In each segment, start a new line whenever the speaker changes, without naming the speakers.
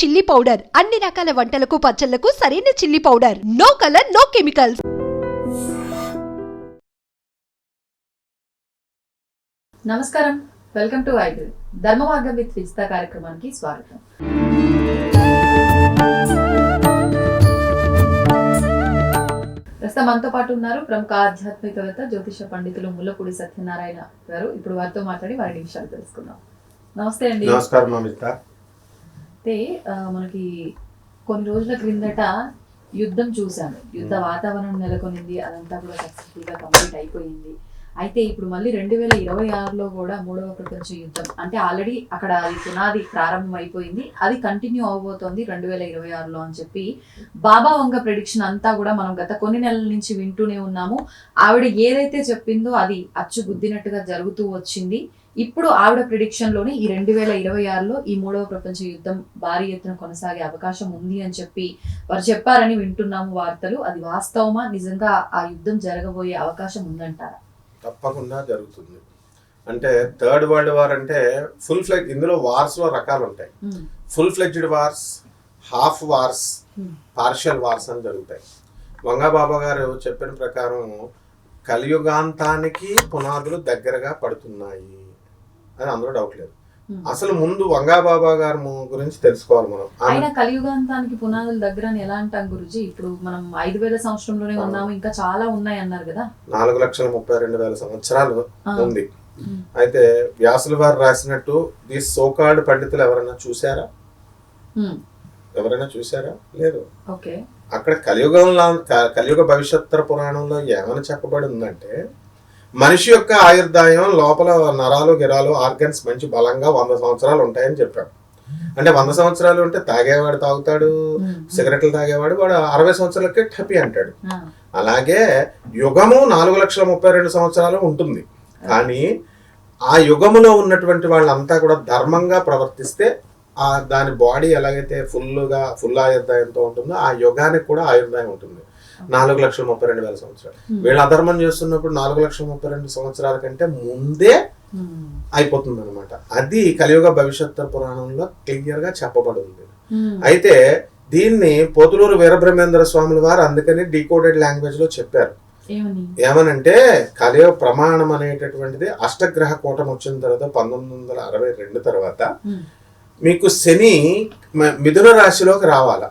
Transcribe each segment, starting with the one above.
Chilli powder అన్ని రకాల వంటలకు పచ్చళ్లకు సరైన chilli powder. No colour no chemicals.
నమస్కారం, వెల్కమ్ టు ఐడ్రీ ధర్మ మార్గం విత్ విజిత కార్యక్రమానికి స్వాగతం. ప్రస్తుతం మనతో పాటు ఉన్నారు ప్రముఖ ఆధ్యాత్మికవేత్త జ్యోతిష పండితులు ముల్లపూడి సత్యనారాయణ గారు. ఇప్పుడు వారితో మాట్లాడి వారి విషయాలు తెలుసుకుందాం. నమస్తే అండి.
నమస్కారం.
అయితే మనకి కొన్ని రోజుల క్రిందట యుద్ధం చూసాము. యుద్ధ వాతావరణం నెలకొనింది, అదంతా కూడా సక్సెస్ఫుల్ గా కంప్లీట్ అయిపోయింది. అయితే ఇప్పుడు మళ్ళీ 2026లో కూడా 3వ ప్రపంచ యుద్ధం అంటే ఆల్రెడీ అక్కడ పునాది ప్రారంభం అయిపోయింది, అది కంటిన్యూ అవబోతోంది 2026లో అని చెప్పి బాబా వంగ ప్రెడిక్షన్ అంతా కూడా మనం గత కొన్ని నెలల నుంచి వింటూనే ఉన్నాము. ఆవిడ ఏదైతే చెప్పిందో అది అచ్చు గుద్దినట్టుగా జరుగుతూ వచ్చింది. ఇప్పుడు ఆవిడ ప్రిడిక్షన్ లోనే ఈ 2026లో ఈ 3వ ప్రపంచ యుద్ధం భారీ ఎత్తున కొనసాగే అవకాశం ఉంది అని చెప్పి వారు చెప్పారని వింటున్నాము వార్తలు. అది వాస్తవమా? నిజంగా ఆ యుద్ధం జరగబోయే అవకాశం ఉందంటారా?
తప్పకుండా జరుగుతుంది. అంటే థర్డ్ వరల్డ్ వార్ అంటే ఫుల్ ఫ్లెడ్జ్, ఇందులో వార్స్ లో రకాలు ఉంటాయి. Full fledged wars, half wars, partial wars అని జరుగుతాయి. వంగబాబా గారు చెప్పిన ప్రకారం కలియుగాంతానికి పునాదులు దగ్గరగా పడుతున్నాయి అని అందులో డౌట్ లేదు. అసలు ముందు వంగబాబా గారి గురించి తెలుసుకోవాలి మనం.
ఆయన కలియుగాంతానికి పునాదులు దగ్గర ఎలా అంటాం గురుజీ? ఇప్పుడు మనం 5000 సంవత్సరంలోనే ఉన్నాము, ఇంకా చాలా ఉన్నాయి అన్నారు కదా.
4,32,000 సంవత్సరాలు ఉంది. అయితే వ్యాసుల వారు రాసినట్టు ఈ సోకాల్డ్ పండితులు ఎవరైనా చూసారా? లేదు. అక్కడ కలియుగ భవిష్యత్తర పురాణంలో ఏమైనా చెప్పబడి ఉందంటే, మనిషి యొక్క ఆయుర్దాయం లోపల నరాలు గిరాలు ఆర్గన్స్ మంచి బలంగా 100 సంవత్సరాలు ఉంటాయని చెప్పాడు. అంటే 100 సంవత్సరాలు ఉంటే తాగేవాడు తాగుతాడు, సిగరెట్లు తాగేవాడు వాడు 60 సంవత్సరాలకే టపి అంటాడు. అలాగే యుగము 4,32,000 సంవత్సరాలు ఉంటుంది. కానీ ఆ యుగములో ఉన్నటువంటి వాళ్ళంతా కూడా ధర్మంగా ప్రవర్తిస్తే ఆ దాని బాడీ ఎలాగైతే ఫుల్ ఆయుర్దాయంతో ఉంటుందో ఆ యుగానికి కూడా ఆయుర్దాయం ఉంటుంది. 4,32,000 సంవత్సరాలు. వీళ్ళు అధర్మం చేస్తున్నప్పుడు 4,32,000 సంవత్సరాల కంటే ముందే అయిపోతుంది అనమాట. అది కలియుగ భవిష్యత్తు పురాణంలో క్లియర్ గా చెప్పబడి ఉంది. అయితే దీన్ని పోతులూరు వీరబ్రహ్మేంద్ర స్వాముల వారు అందుకని డీకోడెడ్ లాంగ్వేజ్ లో చెప్పారు. ఏమనంటే కలియుగ ప్రమాణం అనేటటువంటిది అష్టగ్రహ కూటమి వచ్చిన తర్వాత 1962 తర్వాత మీకు శని మిథున రాశిలోకి రావాలా,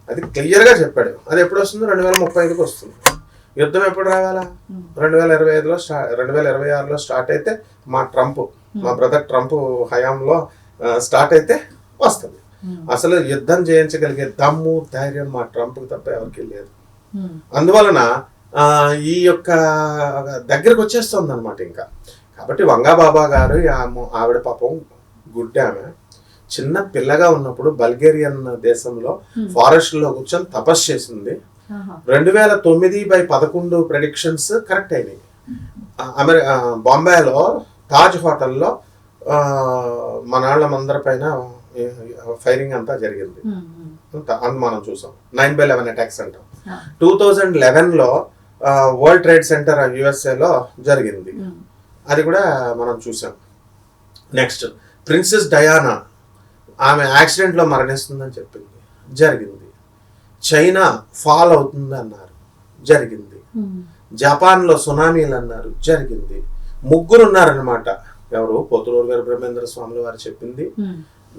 అది క్లియర్ గా చెప్పాడు. అది ఎప్పుడు వస్తుంది? 2035కి వస్తుంది. యుద్ధం ఎప్పుడు రావాలా? 2026లో స్టార్ట్ అయితే మా బ్రదర్ ట్రంప్ హయాంలో స్టార్ట్ అయితే వస్తుంది. అసలు యుద్ధం చేయించగలిగే దమ్ము ధైర్యం మా ట్రంప్ తప్ప ఎవరికి లేదు. అందువలన ఈ యొక్క దగ్గరకు వచ్చేస్తుంది అనమాట ఇంకా. కాబట్టి వంగబాబా గారు ఆవిడ పాపం గుడ్డామె చిన్న పిల్లగా ఉన్నప్పుడు బల్గేరియన్ దేశంలో ఫారెస్ట్ లో కూర్చొని తపస్సు చేసింది. 2009/11 ప్రెడిక్షన్స్ కరెక్ట్ అయినాయి. బాంబేలో తాజ్ హోటల్లో మనాళ్ళమందరి పైన ఫైరింగ్ అంతా జరిగింది. మనం చూసాం. 9/11 అటాక్స్ అంటాం. 2011లో వరల్డ్ ట్రేడ్ సెంటర్ USA జరిగింది. అది కూడా మనం చూసాం. నెక్స్ట్ ప్రిన్సెస్ డయానా ఆమె యాక్సిడెంట్ లో మరణిస్తుందని చెప్పింది, జరిగింది. చైనా ఫాల్ అవుతుంది అన్నారు, జరిగింది. జపాన్ లో సునామీలు అన్నారు, జరిగింది. ముగ్గురు ఉన్నారనమాట. ఎవరు? పోతులూరు వీరబ్రహ్మేంద్ర స్వాముల వారు చెప్పింది,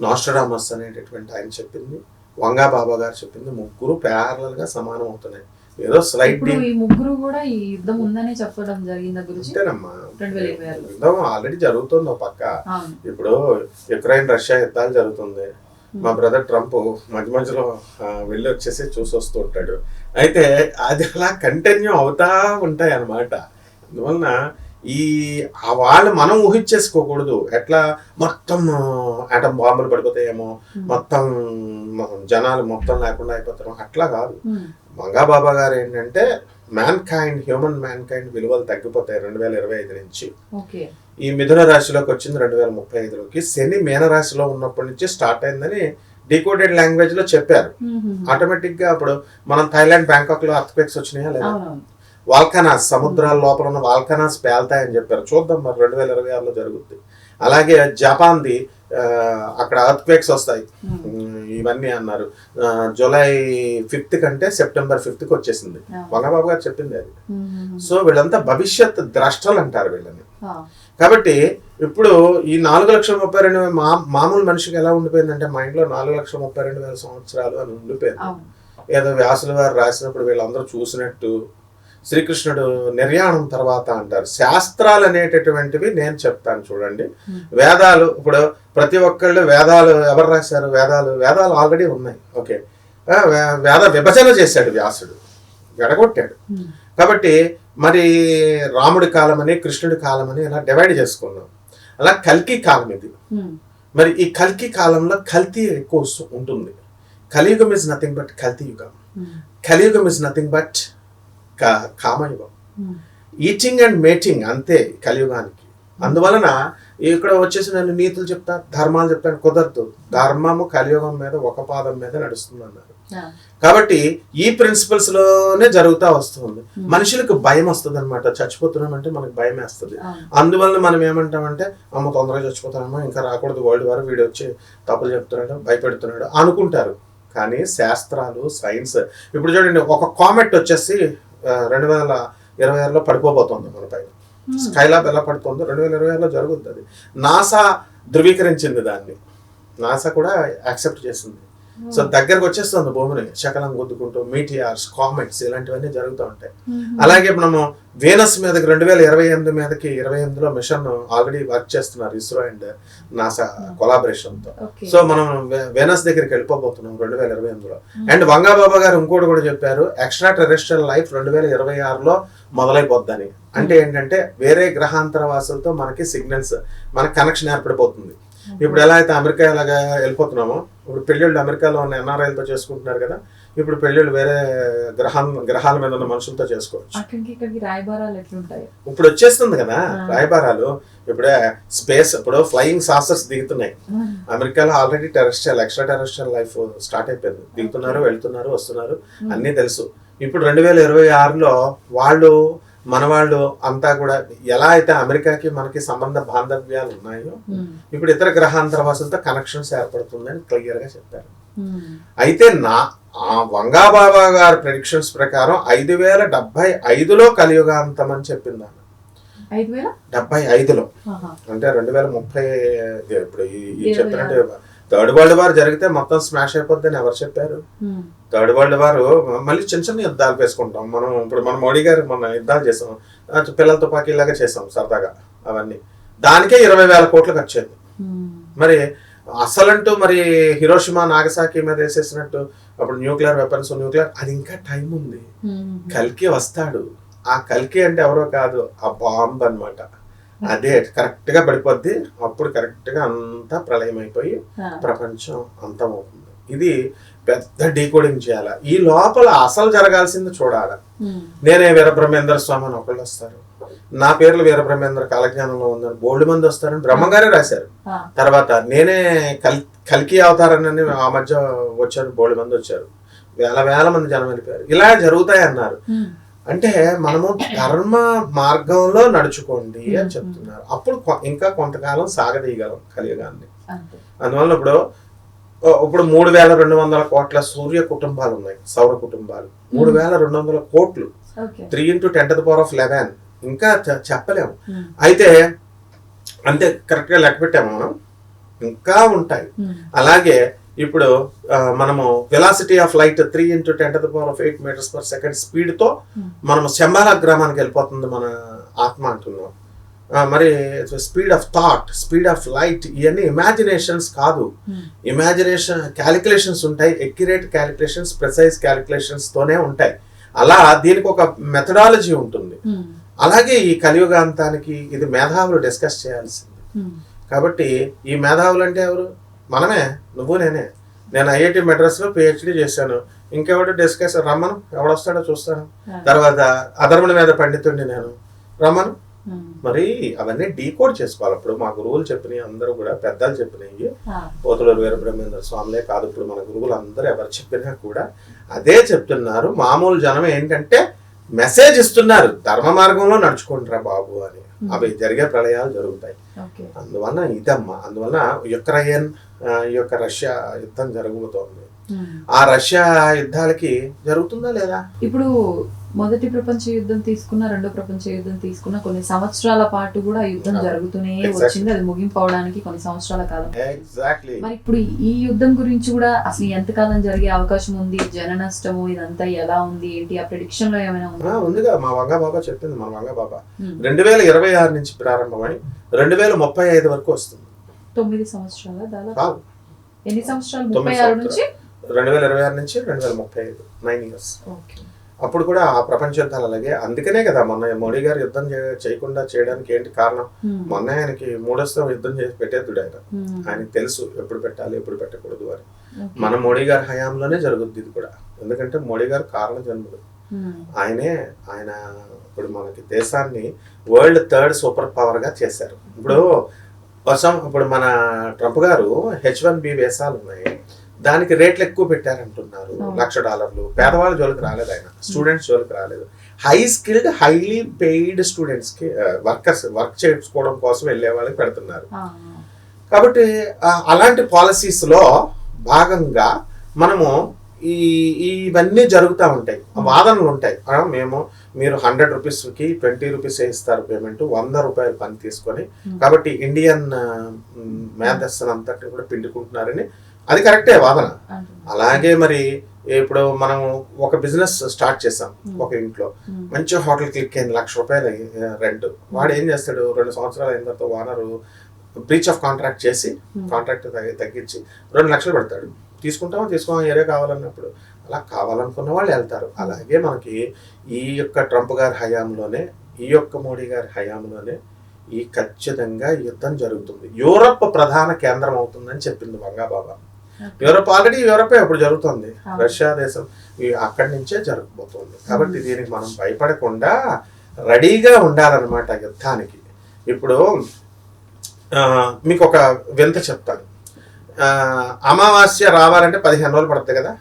నాస్ట్రాడమస్ అనేటటువంటి ఆయన చెప్పింది, వంగబాబా గారు చెప్పింది. ముగ్గురు ప్యారలల్ గా సమానం అవుతున్నాయి. ఏదో స్లైట్
ముగ్గురు కూడా ఈ యుద్ధం ఉందనే చెప్పడం జరిగిందా గురించి?
అంతేనమ్మా, యుద్ధం ఆల్రెడీ జరుగుతుంది ఒక పక్క. ఇప్పుడు యుక్రెయిన్ రష్యా యుద్ధాలు జరుగుతుంది. మా బ్రదర్ ట్రంప్ మధ్యలో వెళ్ళి వచ్చేసి చూసి వస్తూ ఉంటాడు. అయితే అది అలా కంటిన్యూ అవుతా ఉంటాయి అన్నమాట. అందువలన వాళ్ళు మనం ఊహించేసుకోకూడదు. ఎట్లా మొత్తం ఆటం బాంబులు పడిపోతాయేమో, మొత్తం జనాలు మొత్తం లేకుండా అయిపోతారు, అట్లా కాదు. వంగబాబా గారు ఏంటంటే హ్యూమన్ మ్యాన్ కైండ్ విలువలు తగ్గిపోతాయి 2025 నుంచి. ఈ మిథున రాశిలోకి వచ్చింది 2035లోకి. శని మీన రాశిలో ఉన్నప్పటి నుంచి స్టార్ట్ అయిందని డీకోడెడ్ లాంగ్వేజ్ లో చెప్పారు. ఆటోమేటిక్ గా అప్పుడు మనం థాయిలాండ్ బ్యాంకాక్ లో అర్త్క్వేక్స్ వచ్చినాయా లేదా? వాల్కనాస్, సముద్రాల లోపల ఉన్న వాల్కనాస్ పేల్తాయని చెప్పారు. చూద్దాం మరి 2026లో జరుగుద్ది. అలాగే జపాన్ది అక్కడ అర్త్క్వేక్స్ వస్తాయి. ఈ ఇవన్నీ అన్నారు. జూలై 5th కంటే సెప్టెంబర్ 5th వచ్చేసింది. వంగబాబు గారు చెప్పింది అది. సో వీళ్ళంతా భవిష్యత్ ద్రష్టలు అంటారు వీళ్ళని. కాబట్టి ఇప్పుడు ఈ 4,32,000 మామూలు మనిషికి ఎలా ఉండిపోయిందంటే మైండ్ లో 4,32,000 సంవత్సరాలు అని ఉండిపోయింది. ఏదో వ్యాసుల వారు రాసినప్పుడు వీళ్ళందరూ చూసినట్టు శ్రీకృష్ణుడు నిర్యాణం తర్వాత అంటారు. శాస్త్రాలు అనేటటువంటివి నేను చెప్తాను చూడండి. వేదాలు ఇప్పుడు ప్రతి ఒక్కళ్ళు వేదాలు ఎవరు రాశారు? వేదాలు ఆల్రెడీ ఉన్నాయి. ఓకే, వేద విభజన చేశాడు వ్యాసుడు, విడగొట్టాడు. కాబట్టి మరి రాముడి కాలం అని కృష్ణుడి కాలం అని ఇలా డివైడ్ చేసుకున్నాం. అలా కల్కి కాలం ఇది. మరి ఈ కల్కి కాలంలో కల్తీ ఎక్కువ ఉంటుంది. కలియుగం ఇస్ నథింగ్ బట్ కల్తీ యుగం. కలియుగం ఇస్ నథింగ్ బట్ కామయుగం. ఈటింగ్ అండ్ మేటింగ్ అంతే కలియుగానికి. అందువలన ఇక్కడ వచ్చేసి నేను నీతులు చెప్తా, ధర్మాలు చెప్తాను, కుదరదు. ధర్మము కలియుగం మీద ఒక పాదం మీద నడుస్తుంది అన్నారు. కాబట్టి ఈ ప్రిన్సిపల్స్ లోనే జరుగుతూ వస్తుంది. మనుషులకు భయం వస్తుంది అనమాట. చచ్చిపోతున్నాం అంటే మనకు భయం వేస్తుంది. అందువల్ల మనం ఏమంటామంటే అమ్మ తొందరగా చచ్చిపోతానమ్మా, ఇంకా రాకూడదు వరల్డ్ వార్, వీడు వచ్చి తప్పులు చెప్తున్నాడు, భయపెడుతున్నాడు అనుకుంటారు. కానీ శాస్త్రాలు, సైన్స్ ఇప్పుడు చూడండి, ఒక కామెట్ వచ్చేసి 2026లో పడిపోబోతోంది మన పైన. స్కైలాబ్ ఎలా పడుతుందో 2026లో జరుగుతుంది. నాసా ధృవీకరించింది దాన్ని. నాసా కూడా యాక్సెప్ట్ చేసింది. సో దగ్గరకు వచ్చేస్తుంది భూమిని శకలం గుద్దుకుంటూ. మీటియార్స్, కామెట్స్ ఇలాంటివన్నీ జరుగుతూ ఉంటాయి. అలాగే మనము వేనస్ మీదకి 2028 మీదకి 28లో మిషన్ ఆల్రెడీ వర్క్ చేస్తున్నారు ఇస్రో అండ్ నాసా కొలాబరేషన్ తో. సో మనం వేనస్ దగ్గరికి వెళ్ళిపోబోతున్నాం 2028లో. అండ్ వంగాబాబా గారు ఇంకోటి కూడా చెప్పారు, ఎక్స్ట్రా టెరెస్ట్రియల్ లైఫ్ 2026లో మొదలైపోద్దని. అంటే ఏంటంటే వేరే గ్రహాంతర వాసులతో మనకి సిగ్నల్స్, మనకి కనెక్షన్ ఏర్పడిపోతుంది. ఇప్పుడు ఎలా అయితే అమెరికా ఎలాగా వెళ్ళిపోతున్నామో, ఇప్పుడు పెళ్ళిళ్ళు అమెరికాలో ఉన్న ఎన్ఆర్ఐలతో చేసుకుంటున్నారు కదా, ఇప్పుడు పెళ్ళిళ్ళు వేరే గ్రహాల మీద ఉన్న మనుషులతో చేసుకోవచ్చు. ఇప్పుడు వచ్చేస్తుంది కదా రాయబారాలు. ఇప్పుడే స్పేస్, ఇప్పుడు ఫ్లయింగ్ సాసర్స్ దిగుతున్నాయి అమెరికాలో. Already terrestrial, extra terrestrial life start అయిపోయింది. దిగుతున్నారు, వెళ్తున్నారు, వస్తున్నారు, అన్నీ తెలుసు. ఇప్పుడు 2026లో వాళ్ళు మనవాళ్ళు అంతా కూడా ఎలా అయితే అమెరికాకి మనకి సంబంధ బాంధవ్యాలు ఉన్నాయో, ఇప్పుడు ఇతర గ్రహాంతర వాసులతో కనెక్షన్స్ ఏర్పడుతుందని క్లియర్ గా చెప్పారు. అయితే వంగాబాబా గారి ప్రెడిక్షన్స్ ప్రకారం 5075లో కలియుగాంతం అని చెప్పింది ఆమె. 5075లో అంటే 2030. ఇప్పుడు ఈ చెప్పినట్టు థర్డ్ వరల్డ్ వార్ జరిగితే మొత్తం స్మాష్ అయిపోద్దని ఎవరు చెప్పారు? థర్డ్ వరల్డ్ వార్ మళ్ళీ చిన్న చిన్న యుద్ధాలు వేసుకుంటాం మనం. ఇప్పుడు మన మోడీ గారు మన యుద్ధాలు చేసాం, పిల్లల తుపాకీలాగా చేసాం సరదాగా. అవన్నీ దానికే 20,000 కోట్లు ఖర్చు అయింది. మరి అసలంటూ మరి హిరోషిమా, నాగసాకి మీద వేసేసినట్టు అప్పుడు న్యూక్లియర్ వెపన్స్, అది ఇంకా టైం ఉంది. కల్కి వస్తాడు. ఆ కల్కి అంటే ఎవరో కాదు, ఆ బాంబ్ అన్నమాట. అదే కరెక్ట్ గా పడిపోద్ది. అప్పుడు కరెక్ట్ గా అంతా ప్రళయం అయిపోయి ప్రపంచం అంతమవుతుంది. ఇది పెద్ద డీకోడింగ్ చేయాలి. ఈ లోపల అసలు జరగాల్సింది చూడాలి. నేనే వీరబ్రహ్మేంద్ర స్వామి అని ఒకళ్ళు వస్తారు, నా పేర్లు వీరబ్రహ్మేంద్ర కాలజ్ఞానంలో ఉందని బోల్డ్ మంది వస్తారని బ్రహ్మగారే రాశారు. తర్వాత నేనే కల్కి అవతారాన్ని ఆ మధ్య వచ్చారు, బోల్డ్ మంది వచ్చారు, వేల మంది జనం వెళ్ళిపోయారు. ఇలా జరుగుతాయి అన్నారు. అంటే మనము ధర్మ మార్గంలో నడుచుకోండి అని చెప్తున్నారు. అప్పుడు ఇంకా కొంతకాలం సాగదీయగలం కలియుగాన్ని. అందువల్ల ఇప్పుడు 3,200 కోట్ల సూర్య కుటుంబాలు ఉన్నాయి, సౌర కుటుంబాలు. 3,200 కోట్లు, 3 × 10⁻11. ఇంకా చెప్పలేము. అయితే అంతే కరెక్ట్ గా లెక్క పెట్టాము మనం. ఇంకా ఉంటాయి. అలాగే ఇప్పుడు మనము velocity of light 3 × 10⁸ metres per second speed తో మనము శంబాలా గ్రామానికి వెళ్ళిపోతుంది మన ఆత్మ అంటున్నాం. మరి speed of thought, speed of light, ఇవన్నీ ఇమాజినేషన్స్ కాదు. ఇమాజినేషన్ క్యాలిక్యులేషన్స్ ఉంటాయి, ఎక్యురేట్ క్యాలిక్యులేషన్స్, ప్రిసైజ్ క్యాలిక్యులేషన్స్ తోనే ఉంటాయి. అలా దీనికి ఒక మెథడాలజీ ఉంటుంది. అలాగే ఈ కలియుగాంతానికి ఇది మేధావులు డిస్కస్ చేయాల్సింది. కాబట్టి ఈ మేధావులు అంటే ఎవరు? మనమే, నువ్వు నేనే. నేను ఐఐటి మెడ్రాస్లో PhD చేశాను. ఇంకెవడు డిస్కస్ రమ్మను, ఎవడొస్తాడో చూస్తాను. తర్వాత అధర్ముని మీద పండితుండి నేను, రమ్మను. మరి అవన్నీ డీకోడ్ చేసుకోవాలి. అప్పుడు మా గురువులు చెప్పినవి అందరూ కూడా పెద్దలు చెప్పినవి, పోతులూరు వీరబ్రహ్మేంద్ర స్వాములే కాదు, ఇప్పుడు మన గురువులు అందరూ ఎవరు చెప్పినా కూడా అదే చెప్తున్నారు. మామూలు జనం ఏంటంటే మెసేజ్ ఇస్తున్నారు, ధర్మ మార్గంలో నడుచుకుంటారా బాబు అని. అవి జరిగే ప్రళయాలు జరుగుతాయి. అందువల్ల ఇదమ్మా, అందువల్ల యుక్రెయిన్ ఈ యొక్క రష్యా యుద్ధం జరగబోతోంది. ఆ రష్యా యుద్ధాలకి జరుగుతుందా లేదా?
ఇప్పుడు మొదటి ప్రపంచ యుద్ధం తీసుకున్న, రెండో ప్రపంచ యుద్ధం తీసుకున్న కొన్ని సంవత్సరాల పాటు కూడా యుద్ధం జరుగుతూనే వచ్చింది. అది ముగింపు అవడానికి కొన్ని సంవత్సరాల కాలం.
ఎగ్జాక్ట్లీ.
మరి ఇప్పుడు ఈ యుద్ధం గురించి కూడా అసలు ఎంతకాలం జరిగే అవకాశం ఉంది, జన నష్టము ఇదంతా ఎలా ఉంది, ఏంటి ఆ ప్రెడిక్షన్ లో ఏమైనా
ఉందిగా? మా వంగా బాబా చెప్పింది. మన వంగా బాబా 2026 నుంచి ప్రారంభమై 2035 వరకు వస్తుంది.
9 సంవత్సరాల దాదాపు.
కాదు,
ఎన్ని సంవత్సరాలు? 36 నుంచి
2026 నుంచి 2035, 9 years. అప్పుడు కూడా ఆ ప్రపంచ యుద్ధాలు అలాగే. అందుకనే కదా మొన్న మోడీ గారు యుద్ధం చేయకుండా చేయడానికి ఏంటి కారణం? మొన్న ఆయనకి 3వ యుద్ధం చేసి పెట్టేద్దుడు ఆయన. ఆయనకి తెలుసు ఎప్పుడు పెట్టాలి, ఎప్పుడు పెట్టకూడదు అని. మన మోడీ గారి హయాంలోనే జరుగుద్ది ఇది కూడా. ఎందుకంటే మోడీ గారు కారణ జన్ముడు. ఆయన ఇప్పుడు మనకి దేశాన్ని వరల్డ్ 3rd సూపర్ పవర్ గా చేశారు. ఇప్పుడు మన ట్రంప్ గారు H1B వీసాలు ఉన్నాయి, దానికి రేట్లు ఎక్కువ పెట్టారంటున్నారు. $1,00,000. పేదవాళ్ళ జోలికి రాలేదు ఆయన, స్టూడెంట్స్ జోలికి రాలేదు. High skilled highly paid students కి వర్క్ చేసుకోవడం కోసం వెళ్ళే వాళ్ళకి పెడుతున్నారు. కాబట్టి అలాంటి పాలసీస్ లో భాగంగా మనము ఇవన్నీ జరుగుతూ ఉంటాయి, వాదనలు ఉంటాయి. మీరు 100 రూపీస్కి 20 రూపీస్ ఇస్తారు పేమెంట్, 100 రూపాయలు పని తీసుకొని, కాబట్టి ఇండియన్ మేధస్సును అంతటి కూడా పిండుకుంటున్నారని. అది కరెక్టే వాదన. అలాగే మరి ఇప్పుడు మనం ఒక బిజినెస్ స్టార్ట్ చేసాం, ఒక ఇంట్లో మంచి హోటల్ క్లిక్ అయింది, ₹1,00,000 రెంట్. వాడు ఏం చేస్తాడు, 2 సంవత్సరాలు అయిన తర్వాత ఓనరు బ్రీచ్ ఆఫ్ కాంట్రాక్ట్ చేసి కాంట్రాక్ట్ తగ్గించి 2 లక్షలు పెడతాడు. తీసుకో ఏరే కావాలన్నప్పుడు అలా కావాలనుకున్న వాళ్ళు వెళ్తారు. అలాగే మనకి ఈ యొక్క ట్రంప్ గారి హయాంలోనే, ఈ యొక్క మోడీ గారి హయాంలోనే ఖచ్చితంగా యుద్ధం జరుగుతుంది. యూరప్ ప్రధాన కేంద్రం అవుతుందని చెప్పింది వంగా బాబా. యూరప్ ఆల్రెడీ యూరపే ఇప్పుడు జరుగుతుంది, రష్యా దేశం అక్కడి నుంచే జరగబోతుంది. కాబట్టి దీనికి మనం భయపడకుండా రెడీగా ఉండాలన్నమాట యుద్ధానికి. ఇప్పుడు మీకు ఒక వింత చెప్తాను. అమావాస్య రావాలంటే 15 రోజులు పడుతుంది కదా.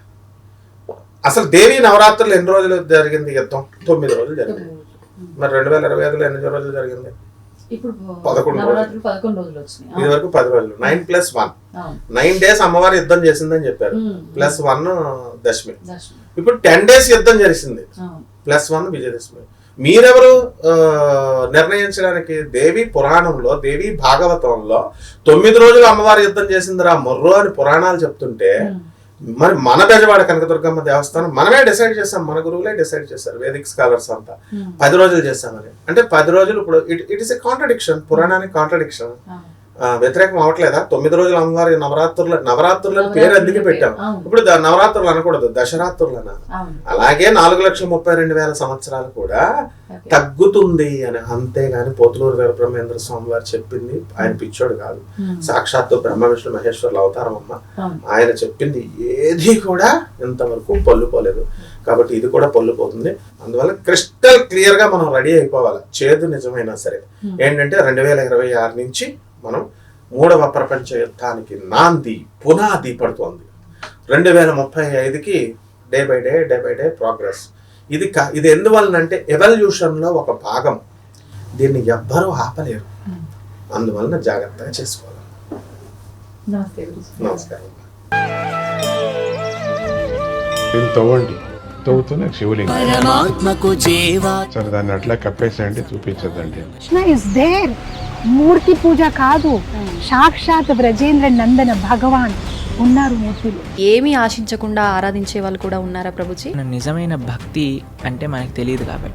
అసలు దేవి నవరాత్రులు ఎన్ని రోజులు జరిగింది యుద్ధం? 9 రోజులు జరిగింది. మరి 2025లో ఎన్ని రోజులు జరిగింది? 11 రోజులు. ఇది వరకు 10 రోజులు. 9+1 9 days అమ్మవారి యుద్ధం చేసిందని చెప్పారు, +1 దశమి. ఇప్పుడు 10 days యుద్ధం జరిగింది, +1 విజయదశమి. మీరెవరు నిర్ణయించడానికి? దేవి పురాణంలో, దేవి భాగవతంలో 9 రోజులు అమ్మవారి యుద్ధం చేసిందిరా మొర్రో అని పురాణాలు చెప్తుంటే, మరి మన బెజవాడ కనకదుర్గమ్మ దేవస్థానం మనమే డిసైడ్ చేసాం, మన గురువులే డిసైడ్ చేశారు, వేదిక్ స్కాలర్స్ అంతా 10 రోజులు చేశామని. అంటే 10 రోజులు ఇప్పుడు ఇట్ ఇస్ ఎ కాంట్రడిక్షన్, పురాణానికి కాంట్రడిక్షన్. వ్యతిరేకం అవట్లేదా? 9 రోజులు అమ్మవారి నవరాత్రుల పేరు ఎందుకు పెట్టాం? ఇప్పుడు నవరాత్రులు అనకూడదు, దశరాత్రులు అన్నారు. అలాగే 4,32,000 సంవత్సరాలు కూడా తగ్గుతుంది అని. అంతేగాని పోతులూరు వీరబ్రహ్మేంద్ర స్వామి వారు చెప్పింది ఆయన పిచ్చోడు కాదు, సాక్షాత్తు బ్రహ్మ విష్ణు మహేశ్వరుల అవతారం అమ్మ. ఆయన చెప్పింది ఏది కూడా ఇంతవరకు పొల్లుపోలేదు. కాబట్టి ఇది కూడా పొల్లుపోతుంది. అందువల్ల క్రిస్టల్ క్లియర్ గా మనం రెడీ అయిపోవాలి. చేదు నిజమైనా సరే ఏంటంటే 2026 నుంచి మనం 3వ ప్రపంచ యుద్ధానికి నాంది పునాది పడుతోంది. 2035కి డే బై డే ప్రోగ్రెస్. ఇది ఎందువలనంటే ఎవల్యూషన్ లో ఒక భాగం. దీన్ని ఎవ్వరూ ఆపలేరు. అందువలన జాగ్రత్తగా చేసుకోవాలి. నమస్కారం.
తవ్వుతూనే శివలింగం. సరే, దాన్ని అట్లా కప్పేసేయండి, చూపించదండి.
మూర్తి పూజ కాదు, సాక్షాత్ బ్రజేంద్ర నందన భగవాన్ ఉన్నారు మూర్తులు.
ఏమీ ఆశించకుండా ఆరాధించే వాళ్ళు కూడా ఉన్నారా ప్రభుజీ?
నిజమైన భక్తి అంటే మనకు తెలియదు కాబట్టి